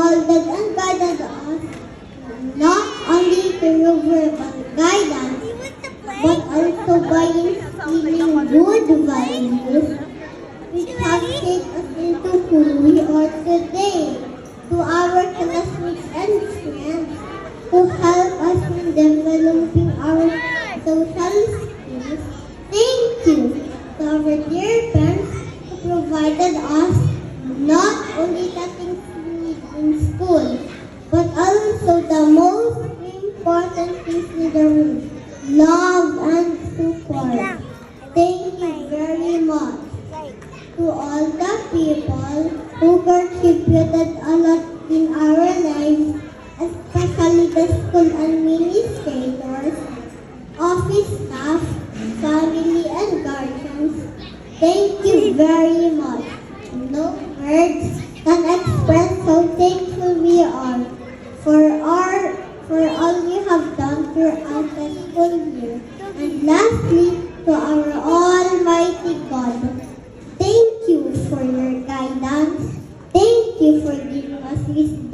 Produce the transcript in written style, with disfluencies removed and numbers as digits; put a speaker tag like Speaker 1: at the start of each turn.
Speaker 1: molded and guided us not only through verbal guidance, but also by instilling good values which have shaped us into who we are today. To our classmates and friends who help us in developing our social skills, thank you. To our dear parents who provided us not only the things we need in school, but also the most important things in the room, love and support. Thank you very much to all the people who contributed a lot in our lives, especially the school administrators, office staff, family and guardians. Thank you very much. No words can express how thankful we are for all you have done throughout the school year. And lastly, to our Almighty God, thank you for your guidance. Thank you for giving us wisdom